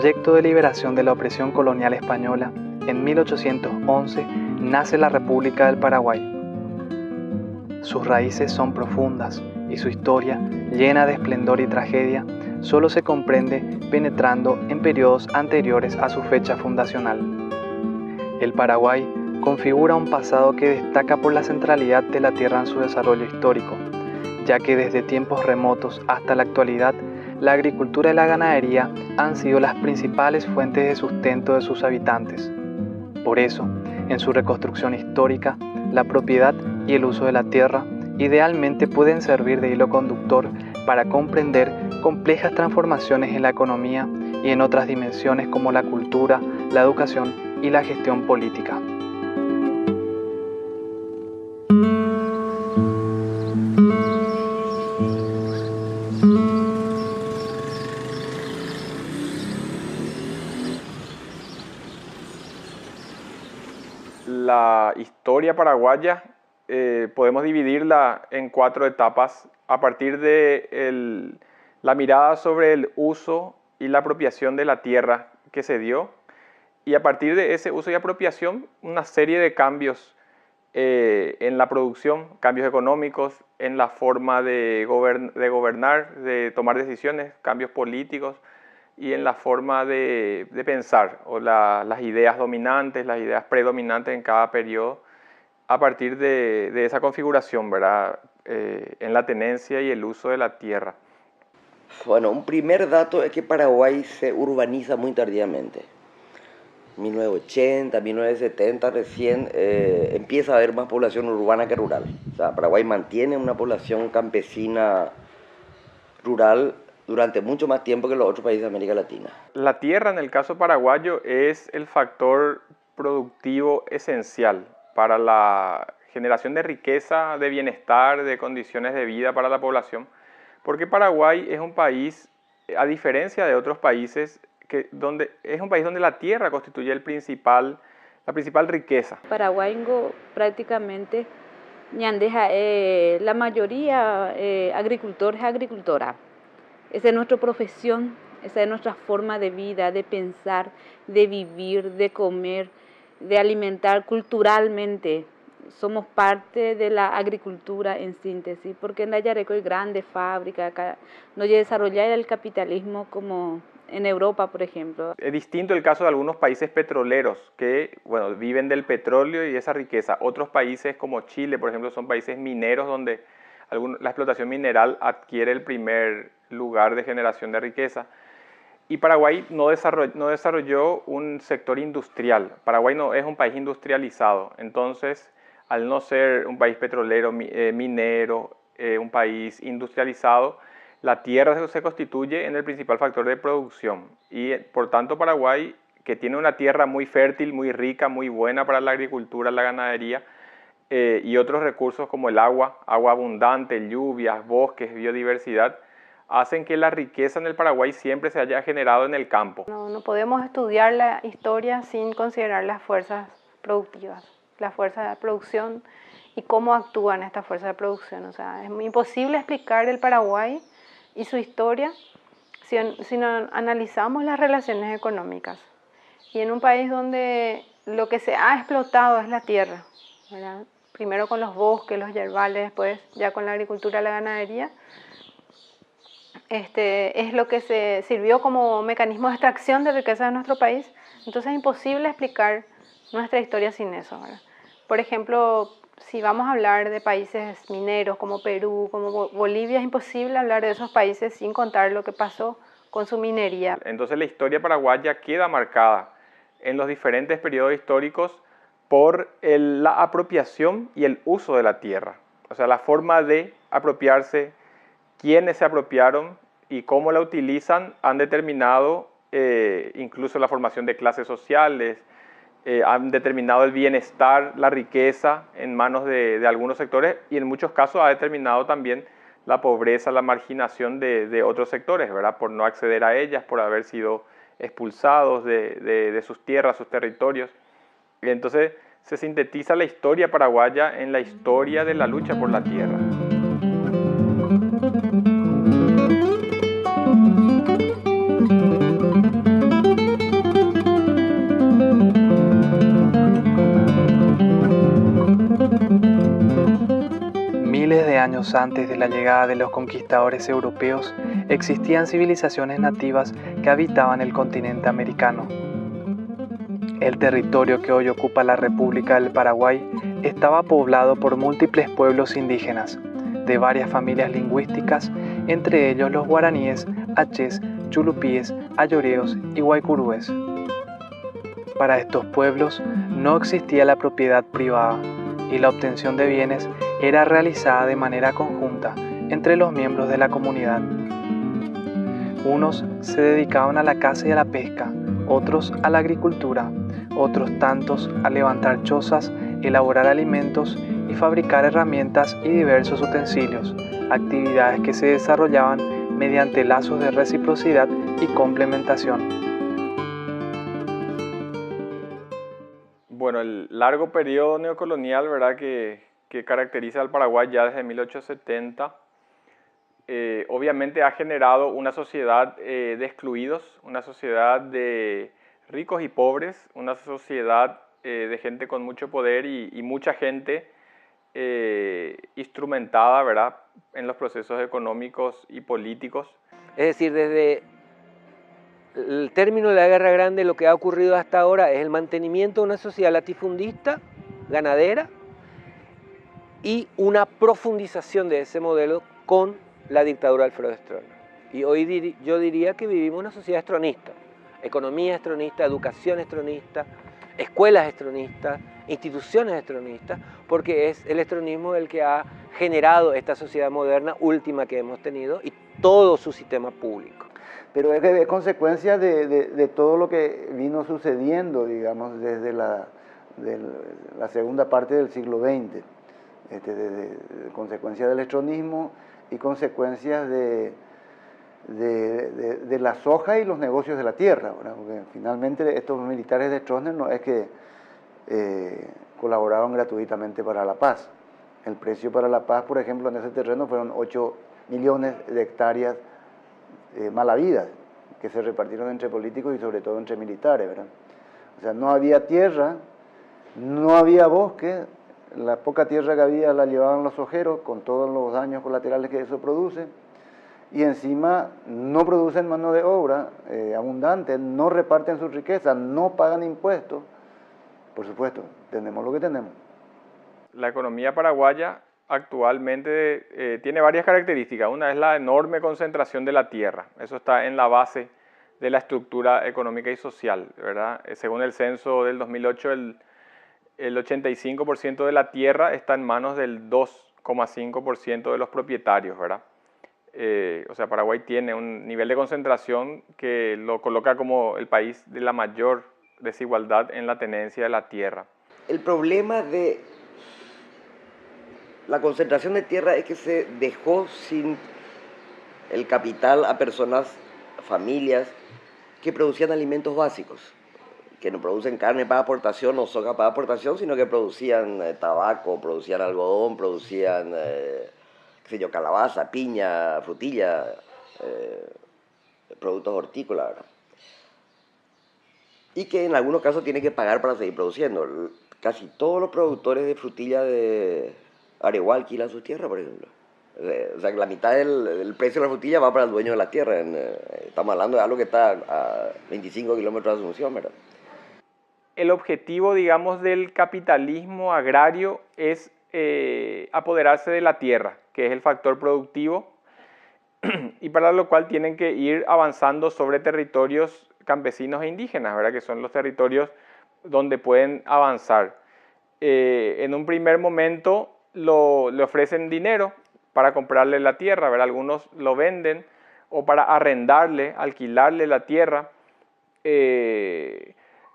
proyecto de liberación de la opresión colonial española, en 1811 nace la República del Paraguay. Sus raíces son profundas y su historia, llena de esplendor y tragedia, solo se comprende penetrando en periodos anteriores a su fecha fundacional. El Paraguay configura un pasado que destaca por la centralidad de la tierra en su desarrollo histórico, ya que desde tiempos remotos hasta la actualidad, la agricultura y la ganadería han sido las principales fuentes de sustento de sus habitantes. Por eso, en su reconstrucción histórica, la propiedad y el uso de la tierra idealmente pueden servir de hilo conductor para comprender complejas transformaciones en la economía y en otras dimensiones como la cultura, la educación y la gestión política. La historia paraguaya podemos dividirla en 4 etapas a partir de la mirada sobre el uso y la apropiación de la tierra que se dio, y a partir de ese uso y apropiación una serie de cambios en la producción, cambios económicos, en la forma de gobernar, de tomar decisiones, cambios políticos, y en la forma de pensar, o las ideas dominantes, las ideas predominantes en cada periodo, a partir de esa configuración, ¿verdad? En la tenencia y el uso de la tierra. Bueno, un primer dato es que Paraguay se urbaniza muy tardíamente. 1980, 1970 recién empieza a haber más población urbana que rural. O sea, Paraguay mantiene una población campesina rural durante mucho más tiempo que los otros países de América Latina. La tierra, en el caso paraguayo, es el factor productivo esencial para la generación de riqueza, de bienestar, de condiciones de vida para la población, porque Paraguay es un país, a diferencia de otros países, es un país donde la tierra constituye la principal riqueza. Paraguay prácticamente la mayoría agricultores, agricultora. Esa es nuestra profesión, esa es nuestra forma de vida, de pensar, de vivir, de comer, de alimentar culturalmente. Somos parte de la agricultura en síntesis, porque en la Yareco hay grandes fábricas, acá no hay desarrollar el capitalismo como en Europa, por ejemplo. Es distinto el caso de algunos países petroleros que, bueno, viven del petróleo y esa riqueza. Otros países como Chile, por ejemplo, son países mineros donde la explotación mineral adquiere el primer lugar de generación de riqueza. Y Paraguay no desarrolló un sector industrial. Paraguay no es un país industrializado. Entonces, al no ser un país petrolero, minero, un país industrializado, la tierra se constituye en el principal factor de producción. Y por tanto Paraguay, que tiene una tierra muy fértil, muy rica, muy buena para la agricultura, la ganadería, y otros recursos como el agua abundante, lluvias, bosques, biodiversidad, hacen que la riqueza en el Paraguay siempre se haya generado en el campo. No podemos estudiar la historia sin considerar las fuerzas productivas, las fuerzas de producción y cómo actúan estas fuerzas de producción. O sea, es muy imposible explicar el Paraguay y su historia si no analizamos las relaciones económicas. Y en un país donde lo que se ha explotado es la tierra, ¿verdad? Primero con los bosques, los yerbales, después ya con la agricultura, la ganadería, es lo que se sirvió como mecanismo de extracción de riqueza de nuestro país. Entonces es imposible explicar nuestra historia sin eso, ¿verdad? Por ejemplo, si vamos a hablar de países mineros como Perú, como Bolivia, es imposible hablar de esos países sin contar lo que pasó con su minería. Entonces la historia paraguaya queda marcada en los diferentes periodos históricos por la apropiación y el uso de la tierra. O sea, la forma de apropiarse, quiénes se apropiaron y cómo la utilizan han determinado incluso la formación de clases sociales, han determinado el bienestar, la riqueza en manos de algunos sectores, y en muchos casos ha determinado también la pobreza, la marginación de otros sectores, ¿verdad? Por no acceder a ellas, por haber sido expulsados de sus tierras, sus territorios. Y entonces se sintetiza la historia paraguaya en la historia de la lucha por la tierra. años antes de la llegada de los conquistadores europeos, existían civilizaciones nativas que habitaban el continente americano. El territorio que hoy ocupa la República del Paraguay estaba poblado por múltiples pueblos indígenas, de varias familias lingüísticas, entre ellos los guaraníes, achés, chulupíes, ayoreos y guaycurúes. Para estos pueblos no existía la propiedad privada y la obtención de bienes era realizada de manera conjunta entre los miembros de la comunidad. Unos se dedicaban a la caza y a la pesca, otros a la agricultura, otros tantos a levantar chozas, elaborar alimentos y fabricar herramientas y diversos utensilios, actividades que se desarrollaban mediante lazos de reciprocidad y complementación. Bueno, el largo periodo neocolonial, ¿verdad?, que caracteriza al Paraguay ya desde 1870, obviamente ha generado una sociedad de excluidos, una sociedad de ricos y pobres, una sociedad de gente con mucho poder y mucha gente instrumentada, ¿verdad?, en los procesos económicos y políticos. Es decir, desde el término de la Guerra Grande, lo que ha ocurrido hasta ahora es el mantenimiento de una sociedad latifundista, ganadera, y una profundización de ese modelo con la dictadura de Alfredo Stroessner. Y hoy yo diría que vivimos una sociedad estronista, economía estronista, educación estronista, escuelas estronistas, instituciones estronistas, porque es el estronismo el que ha generado esta sociedad moderna última que hemos tenido y todo su sistema público. Pero es consecuencia de todo lo que vino sucediendo, digamos, desde la segunda parte del siglo XX, consecuencias del estronismo y consecuencias de la soja y los negocios de la tierra, ¿verdad? Porque finalmente estos militares de Stroessner no es que colaboraron gratuitamente para la paz. El precio para la paz, por ejemplo, en ese terreno fueron 8 millones de hectáreas malavidas, que se repartieron entre políticos y sobre todo entre militares, ¿verdad? O sea, no había tierra, no había bosque, la poca tierra que había la llevaban los ojeros con todos los daños colaterales que eso produce, y encima no producen mano de obra abundante, no reparten su riqueza, no pagan impuestos. Por supuesto, tenemos lo que tenemos. La economía paraguaya actualmente tiene varias características. Una es la enorme concentración de la tierra. Eso está en la base de la estructura económica y social, ¿verdad? Según el censo del 2008, el 85% de la tierra está en manos del 2,5% de los propietarios, ¿verdad? O sea, Paraguay tiene un nivel de concentración que lo coloca como el país de la mayor desigualdad en la tenencia de la tierra. El problema de la concentración de tierra es que se dejó sin el capital a personas, familias que producían alimentos básicos, que no producen carne para aportación o soja para aportación, sino que producían tabaco, producían algodón, producían qué sé yo, calabaza, piña, frutilla, productos hortícolas, ¿verdad? Y que en algunos casos tienen que pagar para seguir produciendo. Casi todos los productores de frutilla de Areguá alquilan sus tierras, por ejemplo. O sea, que la mitad del precio de la frutilla va para el dueño de la tierra. Estamos hablando de algo que está a 25 kilómetros de Asunción, ¿verdad? El objetivo, digamos, del capitalismo agrario es apoderarse de la tierra, que es el factor productivo, y para lo cual tienen que ir avanzando sobre territorios campesinos e indígenas, ¿verdad? Que son los territorios donde pueden avanzar. En un primer momento le ofrecen dinero para comprarle la tierra, ¿verdad? Algunos lo venden o para arrendarle, alquilarle la tierra.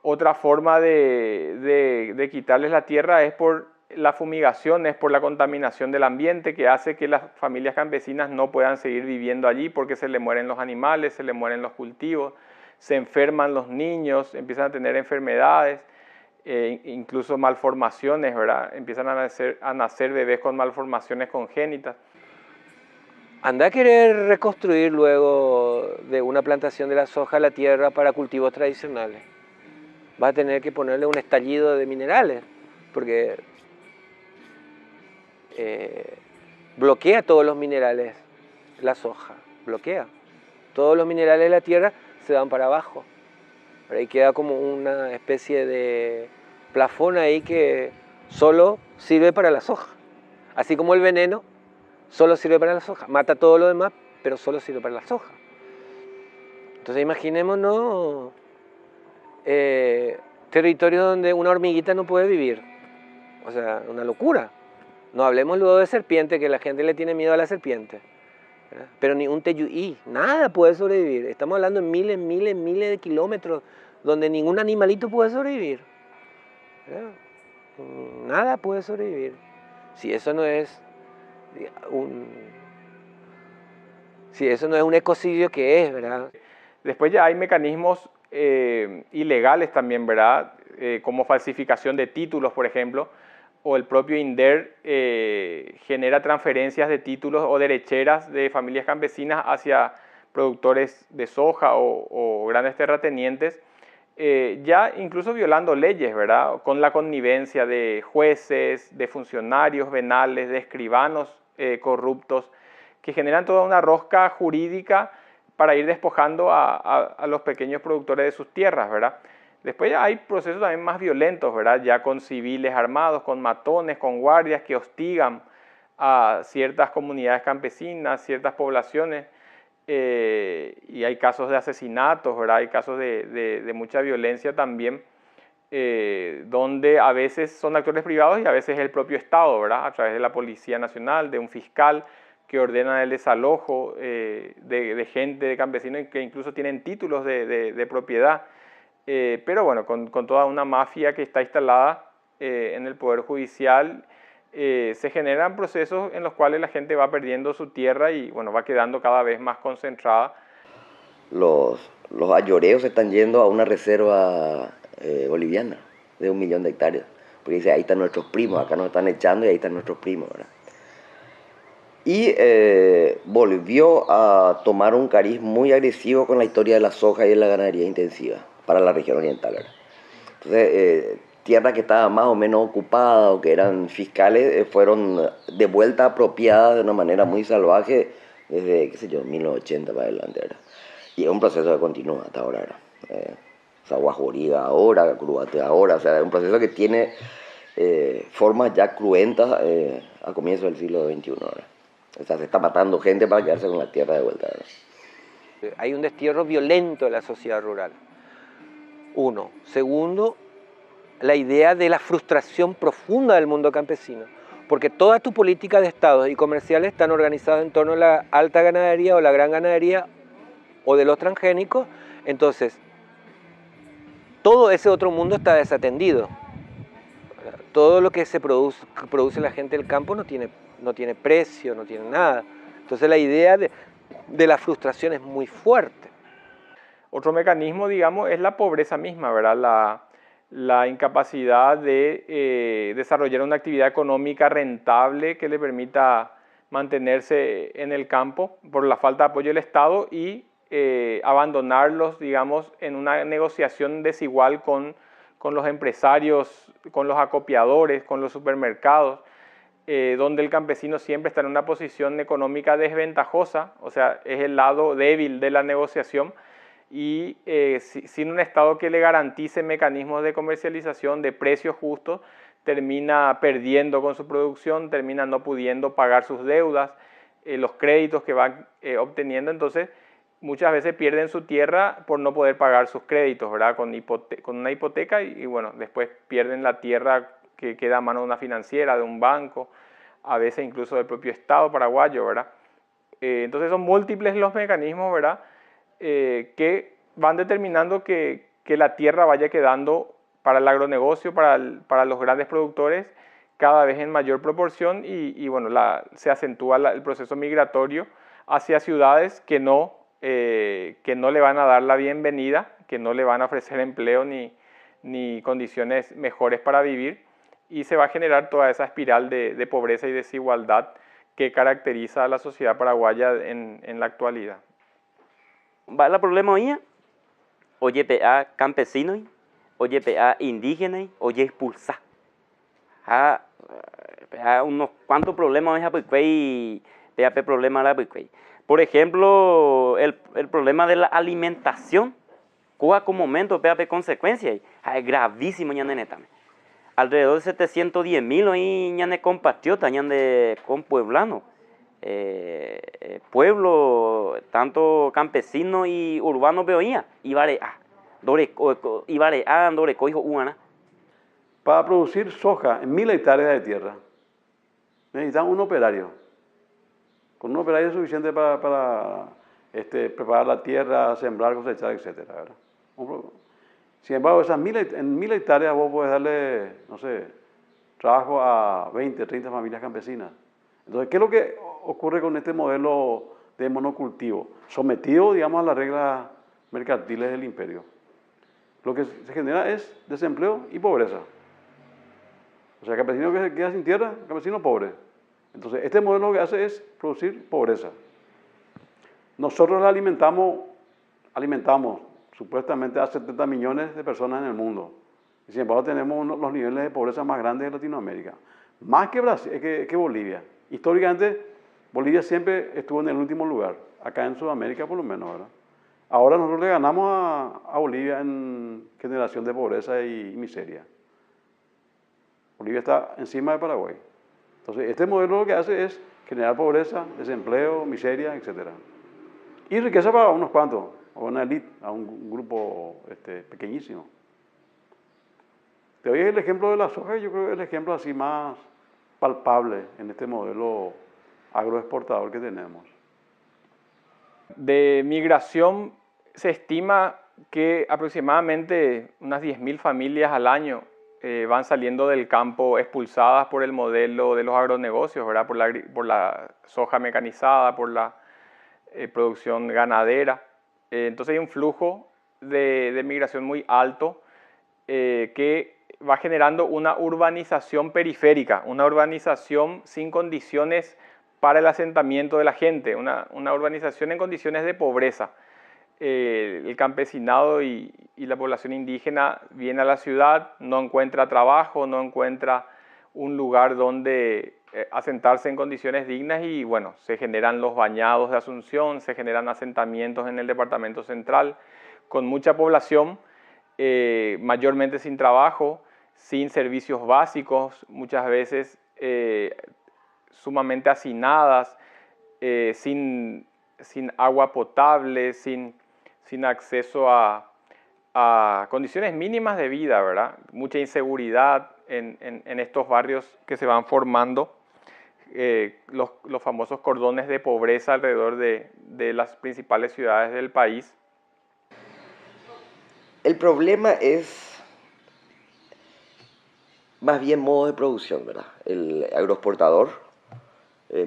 Otra forma de quitarles la tierra es por la fumigación, es por la contaminación del ambiente, que hace que las familias campesinas no puedan seguir viviendo allí porque se le mueren los animales, se le mueren los cultivos, se enferman los niños, empiezan a tener enfermedades, incluso malformaciones, ¿verdad? Empiezan a nacer bebés con malformaciones congénitas. Anda a querer reconstruir luego de una plantación de la soja la tierra para cultivos tradicionales. Va a tener que ponerle un estallido de minerales, porque bloquea todos los minerales, la soja, bloquea. Todos los minerales de la tierra se van para abajo. Ahí queda como una especie de plafón ahí que solo sirve para la soja. Así como el veneno solo sirve para la soja. Mata todo lo demás, pero solo sirve para la soja. Entonces imaginémonos territorios donde una hormiguita no puede vivir. O sea, una locura. No hablemos luego de serpiente, que la gente le tiene miedo a la serpiente. ¿Verdad? Pero ni un teyuí, nada puede sobrevivir. Estamos hablando de miles de kilómetros donde ningún animalito puede sobrevivir. ¿Verdad? Nada puede sobrevivir. Si eso no es un ecocidio, ¿qué es, verdad? Después ya hay mecanismos ilegales también, ¿verdad? Como falsificación de títulos, por ejemplo, o el propio INDER genera transferencias de títulos o derecheras de familias campesinas hacia productores de soja o grandes terratenientes, ya incluso violando leyes, ¿verdad? Con la connivencia de jueces, de funcionarios venales, de escribanos corruptos, que generan toda una rosca jurídica para ir despojando a los pequeños productores de sus tierras, ¿verdad? Después ya hay procesos también más violentos, ¿verdad? Ya con civiles armados, con matones, con guardias que hostigan a ciertas comunidades campesinas, ciertas poblaciones, y hay casos de asesinatos, ¿verdad? Hay casos de mucha violencia también, donde a veces son actores privados y a veces el propio Estado, ¿verdad? A través de la Policía Nacional, de un fiscal que ordena el desalojo de gente, de campesinos que incluso tienen títulos de propiedad. Pero bueno, con toda una mafia que está instalada en el Poder Judicial, se generan procesos en los cuales la gente va perdiendo su tierra y bueno, va quedando cada vez más concentrada. Los ayoreos están yendo a una reserva boliviana de 1 millón de hectáreas, porque dice, ahí están nuestros primos, acá nos están echando y ahí están nuestros primos, ¿verdad? Y volvió a tomar un cariz muy agresivo con la historia de la soja y de la ganadería intensiva para la región oriental, ¿verdad? Entonces, tierras que estaban más o menos ocupadas o que eran fiscales fueron de vuelta apropiadas de una manera muy salvaje desde, qué sé yo, 1980 para adelante, ¿verdad? Y es un proceso que continúa hasta ahora, ¿verdad? O sea, Guajoriga ahora, Curubate ahora, o sea, es un proceso que tiene formas ya cruentas a comienzos del siglo XXI, ¿verdad? O sea, se está matando gente para quedarse con la tierra de vuelta, ¿verdad? Hay un destierro violento de la sociedad rural. Uno. Segundo, la idea de la frustración profunda del mundo campesino. Porque toda tu política de estados y comerciales están organizadas en torno a la alta ganadería o la gran ganadería o de los transgénicos. Entonces, todo ese otro mundo está desatendido. Todo lo que produce la gente del campo no tiene precio, no tiene nada. Entonces la idea de la frustración es muy fuerte. Otro mecanismo, digamos, es la pobreza misma, ¿verdad? La incapacidad de desarrollar una actividad económica rentable que le permita mantenerse en el campo por la falta de apoyo del Estado y abandonarlos, digamos, en una negociación desigual con los empresarios, con los acopiadores, con los supermercados, donde el campesino siempre está en una posición económica desventajosa, o sea, es el lado débil de la negociación, y sin un Estado que le garantice mecanismos de comercialización, de precios justos, termina perdiendo con su producción, termina no pudiendo pagar sus deudas, los créditos que van obteniendo, entonces muchas veces pierden su tierra por no poder pagar sus créditos, ¿verdad? Con una hipoteca y bueno, después pierden la tierra que queda a mano de una financiera, de un banco, a veces incluso del propio Estado paraguayo, ¿verdad? Entonces son múltiples los mecanismos, ¿verdad? Que van determinando que la tierra vaya quedando para el agronegocio, para los grandes productores, cada vez en mayor proporción y bueno, se acentúa el proceso migratorio hacia ciudades que no le van a dar la bienvenida, que no le van a ofrecer empleo ni condiciones mejores para vivir, y se va a generar toda esa espiral de pobreza y desigualdad que caracteriza a la sociedad paraguaya en la actualidad. Va el problema hoy, oye PA campesinos, oye PA indígenas, oye expulsar. unos cuantos problemas y problema la por ejemplo, el problema de la alimentación, cuál como momento consecuencias, es gravísimo ya neta. Alrededor de 710.000 hoy ñane compatriotas, ñane compueblano, pueblo, tanto campesino y urbano veoía, Ibareá, Doreco, hijo Uana. Para producir soja en 1000 hectáreas de tierra, necesitan un operario. Con un operario es suficiente para preparar la tierra, sembrar, cosechar, etc. Sin embargo, en 1000 hectáreas vos podés darle, no sé, trabajo a 20, 30 familias campesinas. Entonces, ¿qué es lo que ocurre con este modelo de monocultivo? Sometido, digamos, a las reglas mercantiles del imperio. Lo que se genera es desempleo y pobreza. O sea, campesino que se queda sin tierra, campesino pobre. Entonces, este modelo lo que hace es producir pobreza. Nosotros la alimentamos supuestamente a 70 millones de personas en el mundo. Y sin embargo, tenemos los niveles de pobreza más grandes de Latinoamérica. Más que Brasil, que Bolivia. Históricamente, Bolivia siempre estuvo en el último lugar, acá en Sudamérica por lo menos, ¿verdad? Ahora nosotros le ganamos a Bolivia en generación de pobreza y miseria. Bolivia está encima de Paraguay. Entonces, este modelo lo que hace es generar pobreza, desempleo, miseria, etc. Y riqueza para unos cuantos, a una élite, a un grupo pequeñísimo. Te doy el ejemplo de la soja, yo creo que es el ejemplo así más palpable en este modelo agroexportador que tenemos. De migración se estima que aproximadamente unas 10.000 familias al año van saliendo del campo expulsadas por el modelo de los agronegocios, ¿verdad? Por la soja mecanizada, por la producción ganadera. Entonces hay un flujo de migración muy alto que va generando una urbanización periférica, una urbanización sin condiciones para el asentamiento de la gente, una urbanización en condiciones de pobreza. El campesinado y la población indígena viene a la ciudad, no encuentra trabajo, no encuentra un lugar donde asentarse en condiciones dignas y bueno, se generan los bañados de Asunción, se generan asentamientos en el departamento central con mucha población, mayormente sin trabajo, sin servicios básicos, muchas veces sumamente hacinadas, sin agua potable, sin acceso a condiciones mínimas de vida, ¿verdad? Mucha inseguridad en estos barrios que se van formando, los famosos cordones de pobreza alrededor de las principales ciudades del país. El problema es más bien modo de producción, ¿verdad? El agroexportador,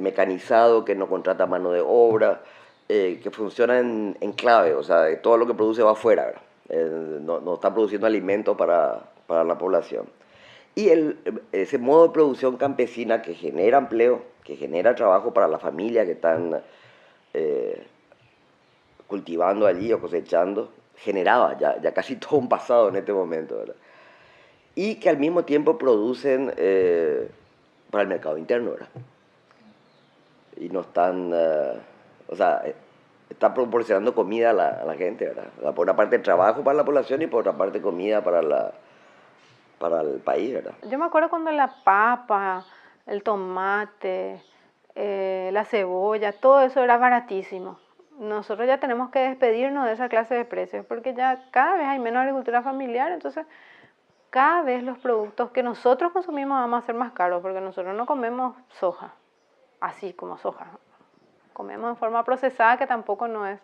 mecanizado, que no contrata mano de obra, que funciona en clave, o sea, todo lo que produce va afuera, ¿verdad? No está produciendo alimentos para la población. Y ese modo de producción campesina que genera empleo, que genera trabajo para la familia que están cultivando allí o cosechando, generaba ya casi todo un pasado en este momento, ¿verdad? Y que al mismo tiempo producen para el mercado interno, ¿verdad? Y no están, o sea, está proporcionando comida a la gente, ¿verdad? O sea, por una parte trabajo para la población y por otra parte comida para el país, ¿verdad? Yo me acuerdo cuando la papa, el tomate, la cebolla, todo eso era baratísimo. Nosotros ya tenemos que despedirnos de esa clase de precios porque ya cada vez hay menos agricultura familiar, entonces cada vez los productos que nosotros consumimos vamos a ser más caros porque nosotros no comemos soja, así como soja. Comemos en forma procesada que tampoco no es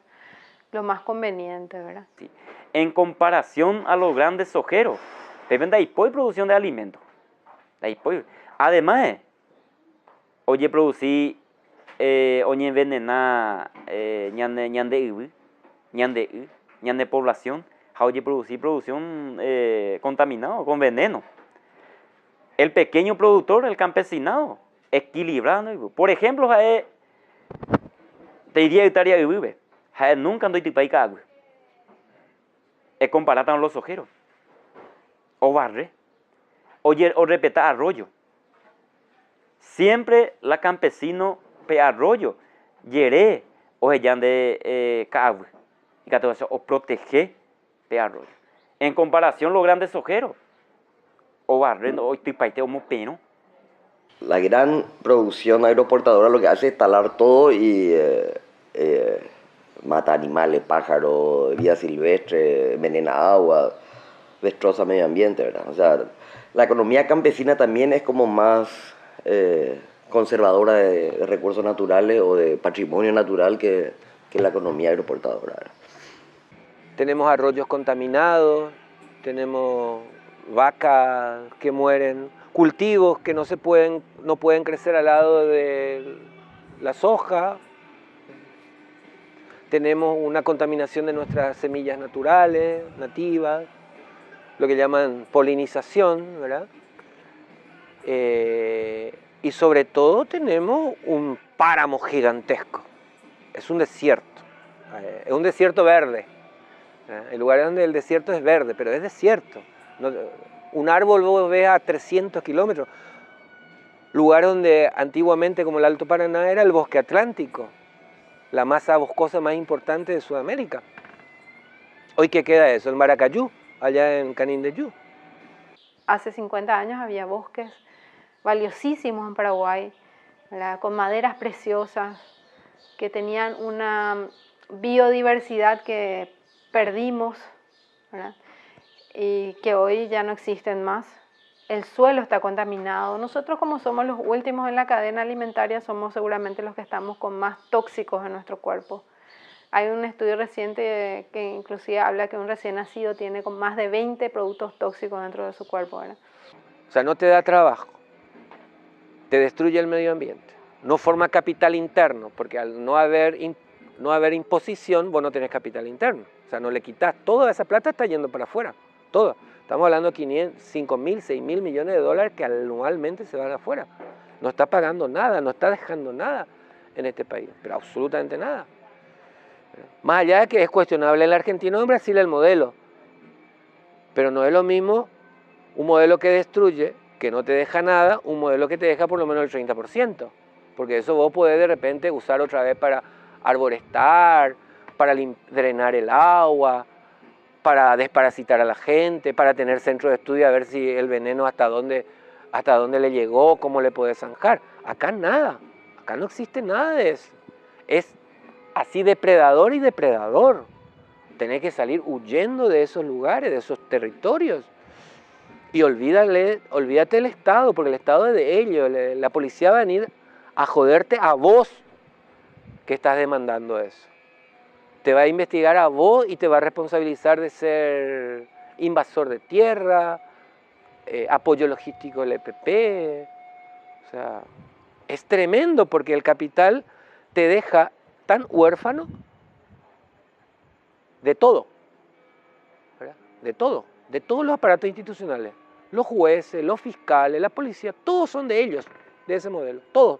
lo más conveniente, ¿verdad? Sí. En comparación a los grandes sojeros, depende de producción de alimentos. Además, oye, producir, oye, envenenar, ñande población, oye, producción contaminada, con veneno. El pequeño productor, el campesinado, equilibrado. Por ejemplo, te diría hectárea de vive, nunca ando y agua. Es comparado con los sojeros. O barre, o repetir arroyo. siempre la campesino pe arroyo, yeré, o ellan de caagüe, y que o protege pe arroyo. En comparación, los grandes sojeros, o barrendo, o tipaite, o mopeno. La gran producción agroexportadora lo que hace es talar todo y mata animales, pájaros, vida silvestre, envenena agua, destroza medio ambiente, ¿verdad? O sea, la economía campesina también es como más conservadora de recursos naturales o de patrimonio natural que la economía agroexportadora, ¿verdad? Tenemos arroyos contaminados, tenemos vacas que mueren, cultivos que no pueden crecer al lado de la soja. Tenemos una contaminación de nuestras semillas naturales, nativas, lo que llaman polinización, ¿verdad? Y sobre todo tenemos un páramo gigantesco. Es un desierto verde. El lugar donde el desierto es verde, pero es desierto. Un árbol vos ves a 300 kilómetros. Lugar donde antiguamente, como el Alto Paraná, era el bosque atlántico, la masa boscosa más importante de Sudamérica. Hoy, ¿qué queda eso? El Maracayú, allá en Canindeyú. Hace 50 años había bosques valiosísimos en Paraguay, ¿verdad? Con maderas preciosas, que tenían una biodiversidad que perdimos, ¿verdad? Y que hoy ya no existen más. El suelo está contaminado. Nosotros, como somos los últimos en la cadena alimentaria, somos seguramente los que estamos con más tóxicos en nuestro cuerpo. Hay un estudio reciente que inclusive habla que un recién nacido tiene con más de 20 productos tóxicos dentro de su cuerpo, ¿verdad? O sea, no te da trabajo, te destruye el medio ambiente, no forma capital interno, porque al no haber imposición, vos no tenés capital interno. O sea, no le quitas, toda esa plata está yendo para afuera, toda. Estamos hablando de 5.000, 6.000 millones de dólares que anualmente se van afuera. No está pagando nada, no está dejando nada en este país, pero absolutamente nada. Más allá de que es cuestionable el argentino, en Brasil el modelo, pero no es lo mismo un modelo que destruye, que no te deja nada, un modelo que te deja por lo menos el 30%, porque eso vos podés de repente usar otra vez para arborestar, para drenar el agua, para desparasitar a la gente, para tener centro de estudio a ver si el veneno hasta dónde le llegó, cómo le podés zanjar. Acá nada, acá no existe nada de eso. Es así depredador y depredador. Tenés que salir huyendo de esos lugares, de esos territorios. Y olvídate del Estado, porque el Estado es de ellos. La policía va a venir a joderte a vos que estás demandando eso. Te va a investigar a vos y te va a responsabilizar de ser invasor de tierra, apoyo logístico del EPP. O sea, es tremendo porque el capital te deja tan huérfano de todo, ¿verdad? De todos los aparatos institucionales. Los jueces, los fiscales, la policía, todos son de ellos, de ese modelo, todos.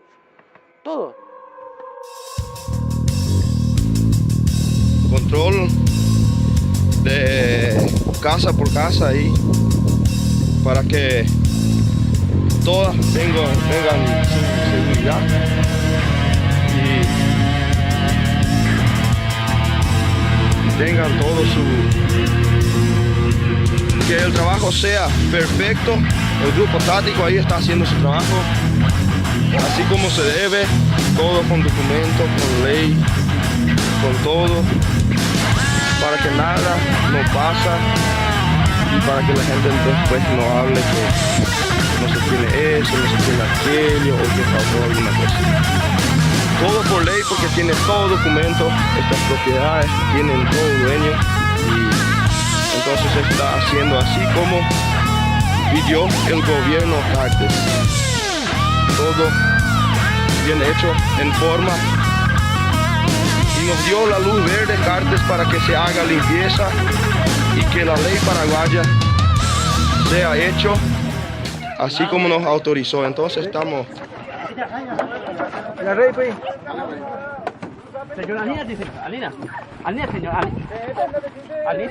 Control de casa por casa ahí para que todas tengan seguridad y tengan todo que el trabajo sea perfecto. El grupo táctico ahí está haciendo su trabajo así como se debe, todo con documentos, con ley, con todo, para que nada no pasa y para que la gente después no hable que no se tiene eso, no se tiene aquello o que faltó alguna cosa. Todo por ley, porque tiene todo documento, estas propiedades tienen todo dueño y entonces se está haciendo así como pidió el gobierno Cartes. Todo bien hecho, en forma. Y nos dio la luz verde Cartes para que se haga limpieza y que la ley paraguaya sea hecho así como nos autorizó. Entonces estamos... Señor Alina, dice, Alina, señor, Alina.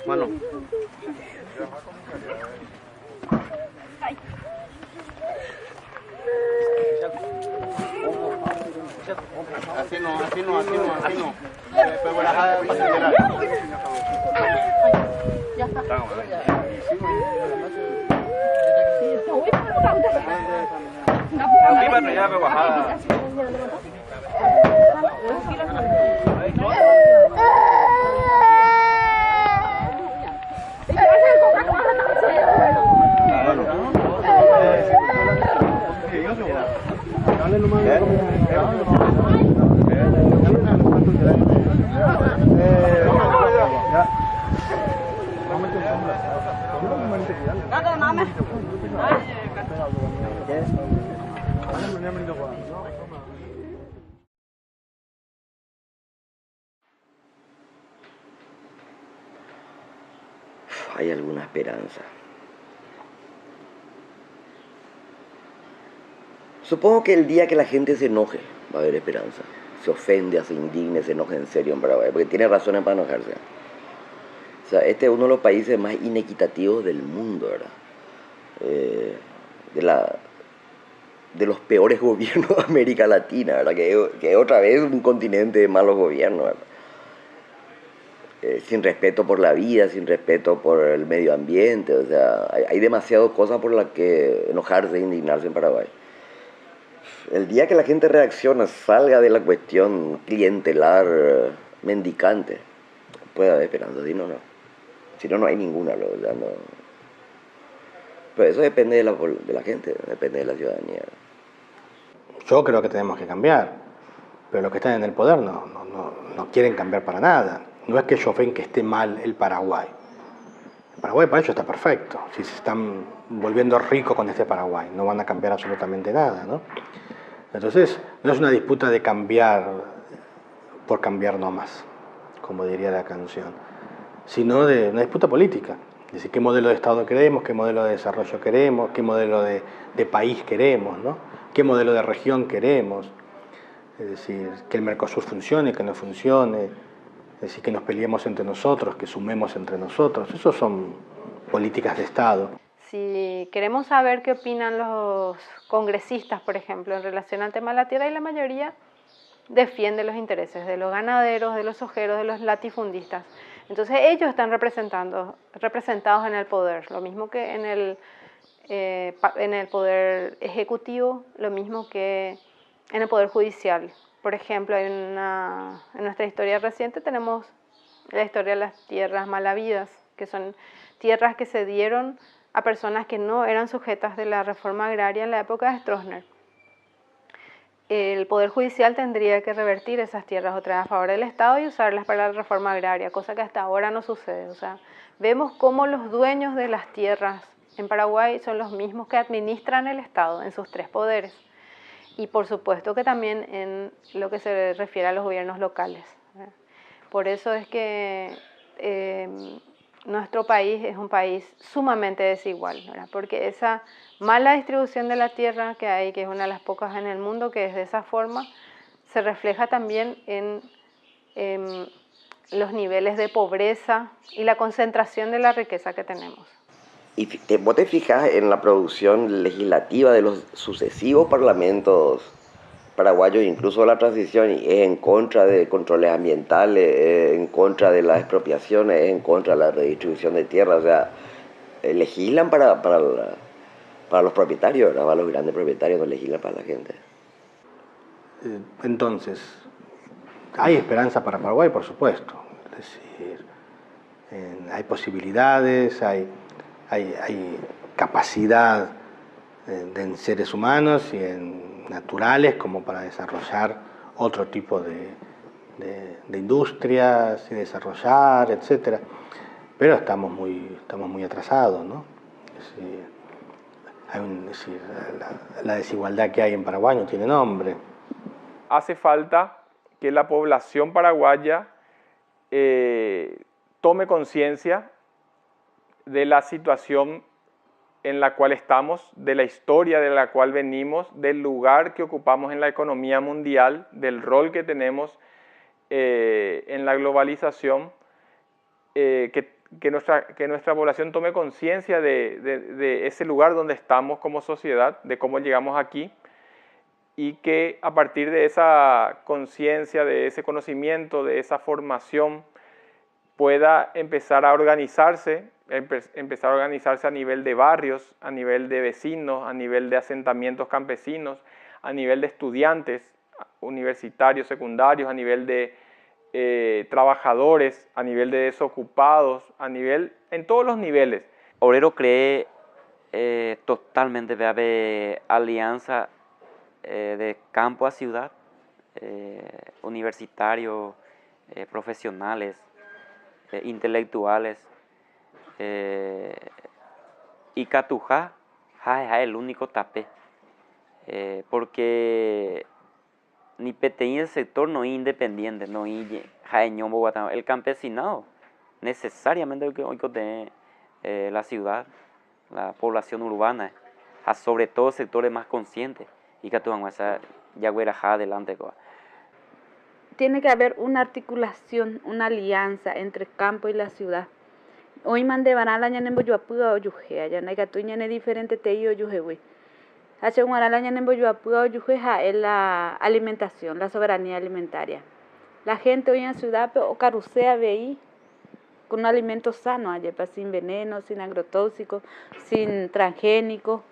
Mano. Así no. Después voy a acelerar. Ya está. Hay alguna esperanza. Supongo que el día que la gente se enoje va a haber esperanza. Se ofende, se indigne, se enoje en serio en Paraguay, porque tiene razones para enojarse. O sea, este es uno de los países más inequitativos del mundo, ¿verdad? De los peores gobiernos de América Latina, ¿verdad? Que otra vez un continente de malos gobiernos, ¿verdad? Sin respeto por la vida, sin respeto por el medio ambiente, o sea, hay demasiadas cosas por las que enojarse e indignarse en Paraguay. El día que la gente reacciona, salga de la cuestión clientelar, mendicante, puede haber esperanza, si no, no. Si no, no hay ninguna, o sea, no. Pero eso depende de la gente, depende de la ciudadanía. Yo creo que tenemos que cambiar, pero los que están en el poder no quieren cambiar para nada. No es que ellos ven que esté mal el Paraguay. El Paraguay para ellos está perfecto. Si se están volviendo ricos con este Paraguay, no van a cambiar absolutamente nada, ¿no? Entonces, no es una disputa de cambiar por cambiar nomás, como diría la canción, sino de una disputa política. Es decir, qué modelo de Estado queremos, qué modelo de desarrollo queremos, qué modelo de país queremos, ¿no? Qué modelo de región queremos. Es decir, que el Mercosur funcione, que no funcione. Es decir, que nos peleemos entre nosotros, que sumemos entre nosotros. Eso son políticas de Estado. Si queremos saber qué opinan los congresistas, por ejemplo, en relación al tema de la tierra, y la mayoría defiende los intereses de los ganaderos, de los ojeros, de los latifundistas. Entonces ellos están representados en el poder, lo mismo que en el poder ejecutivo, lo mismo que en el poder judicial. Por ejemplo, en nuestra historia reciente tenemos la historia de las tierras malavidas, que son tierras que se dieron a personas que no eran sujetas de la reforma agraria en la época de Stroessner. El Poder Judicial tendría que revertir esas tierras otra vez a favor del Estado y usarlas para la reforma agraria, cosa que hasta ahora no sucede. O sea, vemos cómo los dueños de las tierras en Paraguay son los mismos que administran el Estado en sus tres poderes. Y por supuesto que también en lo que se refiere a los gobiernos locales. Por eso es que nuestro país es un país sumamente desigual, ¿verdad? Porque esa mala distribución de la tierra que hay, que es una de las pocas en el mundo que es de esa forma, se refleja también en los niveles de pobreza y la concentración de la riqueza que tenemos. Y vos te fijas en la producción legislativa de los sucesivos parlamentos paraguayos, incluso la transición, y es en contra de controles ambientales, es en contra de las expropiaciones, es en contra de la redistribución de tierras. O sea, legislan para los propietarios, ¿verdad? Para los grandes propietarios, no legislan para la gente. Entonces, hay esperanza para Paraguay, por supuesto. Es decir, hay posibilidades, hay capacidad en seres humanos y en naturales como para desarrollar otro tipo de industrias y desarrollar, etcétera. Pero estamos muy atrasados, ¿no? Es decir, la desigualdad que hay en Paraguay no tiene nombre. Hace falta que la población paraguaya tome conciencia de la situación en la cual estamos, de la historia de la cual venimos, del lugar que ocupamos en la economía mundial, del rol que tenemos en la globalización, que nuestra población tome conciencia de ese lugar donde estamos como sociedad, de cómo llegamos aquí, y que a partir de esa conciencia, de ese conocimiento, de esa formación, pueda empezar a organizarse a nivel de barrios, a nivel de vecinos, a nivel de asentamientos campesinos, a nivel de estudiantes universitarios, secundarios, a nivel de trabajadores, a nivel de desocupados, en todos los niveles. Obrero cree totalmente de alianza de campo a ciudad, universitarios, profesionales, intelectuales, y Catujá es el único tapé, porque ni PTI el sector no es independiente, no es el campesinado necesariamente hoy tiene la ciudad, la población urbana, sobre todo sectores más conscientes, y Catujá ya adelante. Tiene que haber una articulación, una alianza entre campo y la ciudad. Hoy mande banala ñane boyuapua oyuje, ya naiga tu ñane diferente te yo oyuje. Hace un banala ñane boyuapua oyuje es la alimentación, la soberanía alimentaria. La gente hoy en la ciudad o carusea veí con un alimento sano, sin veneno, sin agrotóxicos, sin transgénicos.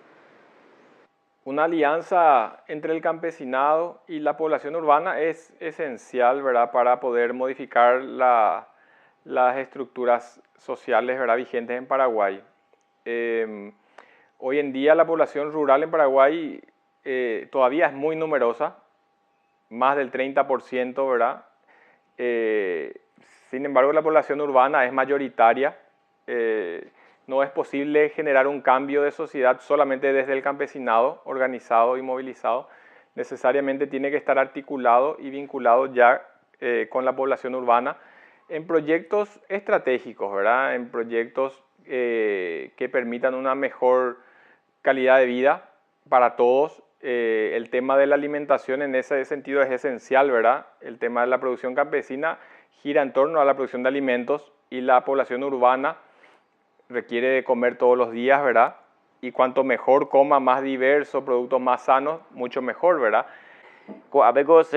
Una alianza entre el campesinado y la población urbana es esencial, ¿verdad?, para poder modificar las estructuras sociales, ¿verdad?, vigentes en Paraguay. Hoy en día la población rural en Paraguay todavía es muy numerosa, más del 30%, ¿verdad? Sin embargo, la población urbana es mayoritaria. No es posible generar un cambio de sociedad solamente desde el campesinado organizado y movilizado. Necesariamente tiene que estar articulado y vinculado ya con la población urbana en proyectos estratégicos, ¿verdad? En proyectos que permitan una mejor calidad de vida para todos. El tema de la alimentación en ese sentido es esencial, ¿verdad? El tema de la producción campesina gira en torno a la producción de alimentos y la población urbana requiere de comer todos los días, ¿verdad? Y cuanto mejor coma, más diverso, productos más sanos, mucho mejor, ¿verdad? A veces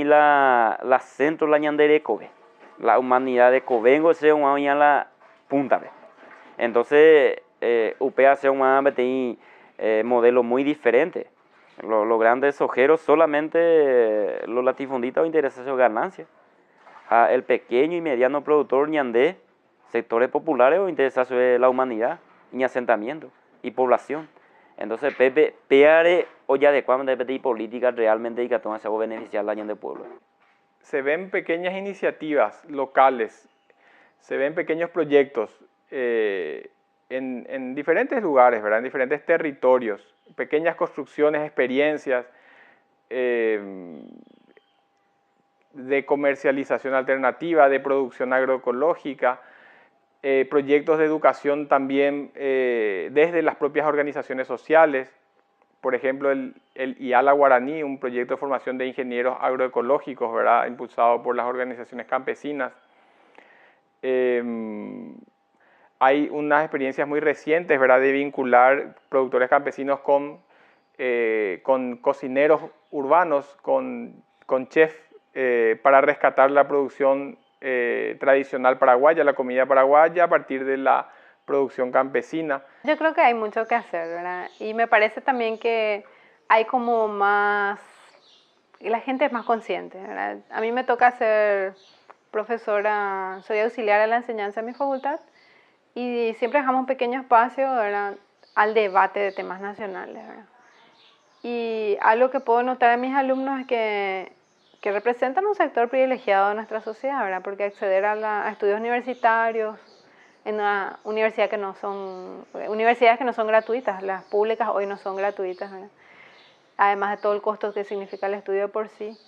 la centro la ñandere Kobe, la humanidad de Kobengo se la punta. Entonces, UPA se un modelo muy diferente. Los grandes ojeros solamente los latifundistas o interesados en ganancias. El pequeño y mediano productor ñandé, sectores populares o interesados en la humanidad, y asentamiento y población. Entonces, peare o ya adecuadamente de política realmente y que se va a beneficiar la del pueblo. Se ven pequeñas iniciativas locales, se ven pequeños proyectos en diferentes lugares, ¿verdad? En diferentes territorios, pequeñas construcciones, experiencias de comercialización alternativa, de producción agroecológica, proyectos de educación también desde las propias organizaciones sociales. Por ejemplo, el IALA Guaraní, un proyecto de formación de ingenieros agroecológicos, ¿verdad?, impulsado por las organizaciones campesinas. Hay unas experiencias muy recientes, ¿verdad?, de vincular productores campesinos con cocineros urbanos, con chefs, para rescatar la producción tradicional paraguaya, la comida paraguaya a partir de la producción campesina. Yo creo que hay mucho que hacer, ¿verdad? Y me parece también que hay como más, la gente es más consciente, ¿verdad? A mí me toca ser profesora, soy auxiliar de la enseñanza en mi facultad y siempre dejamos un pequeño espacio, ¿verdad?, al debate de temas nacionales, ¿verdad? Y algo que puedo notar en mis alumnos es que representan un sector privilegiado de nuestra sociedad, ¿verdad? Porque acceder a estudios universitarios en una universidades que no son gratuitas, las públicas hoy no son gratuitas, ¿verdad?, además de todo el costo que significa el estudio por sí.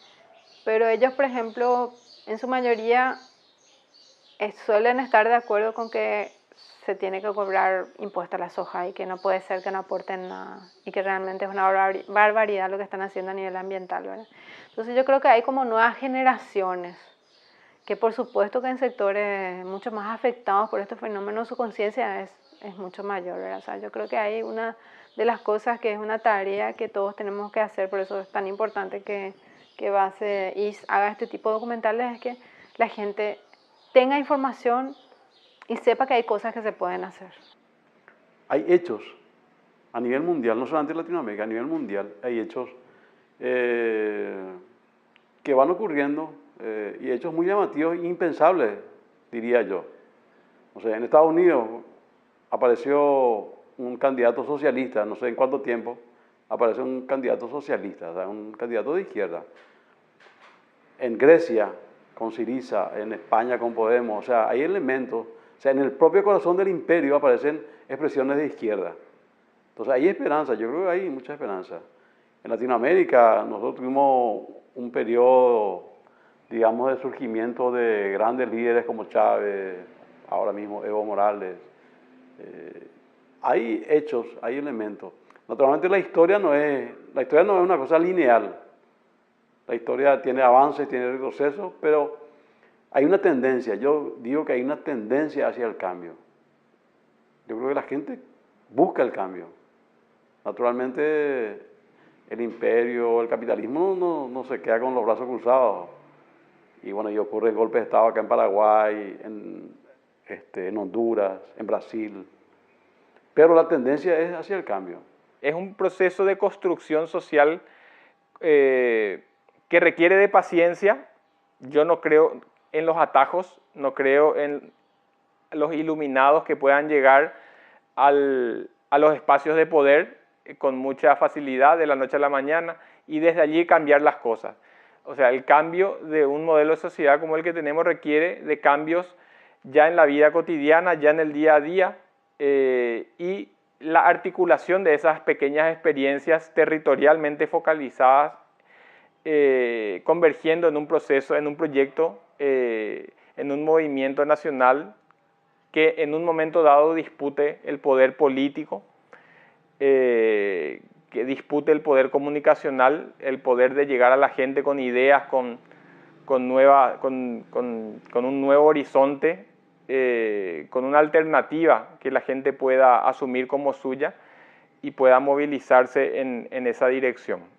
Pero ellos, por ejemplo, en su mayoría suelen estar de acuerdo con que se tiene que cobrar impuesto a la soja y que no puede ser que no aporten nada y que realmente es una barbaridad lo que están haciendo a nivel ambiental, ¿verdad? Entonces yo creo que hay como nuevas generaciones que por supuesto que en sectores mucho más afectados por estos fenómenos su conciencia es mucho mayor, ¿verdad? O sea, yo creo que hay una de las cosas que es una tarea que todos tenemos que hacer, por eso es tan importante que Base IS haga este tipo de documentales, es que la gente tenga información y sepa que hay cosas que se pueden hacer. Hay hechos a nivel mundial, no solamente en Latinoamérica, a nivel mundial, hay hechos que van ocurriendo y hechos muy llamativos e impensables, diría yo. O sea, en Estados Unidos apareció un candidato socialista, no sé en cuánto tiempo, apareció un candidato socialista, o sea, un candidato de izquierda. En Grecia, con Syriza, en España con Podemos, o sea, hay elementos, o sea, en el propio corazón del imperio aparecen expresiones de izquierda. Entonces hay esperanza, yo creo que hay mucha esperanza. En Latinoamérica nosotros tuvimos un periodo, digamos, de surgimiento de grandes líderes como Chávez, ahora mismo Evo Morales. Hay hechos, hay elementos. Naturalmente la historia no es una cosa lineal. La historia tiene avances, tiene retrocesos, pero hay una tendencia. Yo digo que hay una tendencia hacia el cambio. Yo creo que la gente busca el cambio. Naturalmente el imperio, el capitalismo no se queda con los brazos cruzados. Y bueno, y ocurren golpes de Estado acá en Paraguay, en Honduras, en Brasil. Pero la tendencia es hacia el cambio. Es un proceso de construcción social que requiere de paciencia. Yo no creo en los atajos, no creo en los iluminados que puedan llegar a los espacios de poder con mucha facilidad de la noche a la mañana y desde allí cambiar las cosas. O sea, el cambio de un modelo de sociedad como el que tenemos requiere de cambios ya en la vida cotidiana, ya en el día a día, y la articulación de esas pequeñas experiencias territorialmente focalizadas, convergiendo en un proceso, en un proyecto, en un movimiento nacional que en un momento dado dispute el poder político, que dispute el poder comunicacional, el poder de llegar a la gente con ideas, con un nuevo horizonte, con una alternativa que la gente pueda asumir como suya y pueda movilizarse en esa dirección.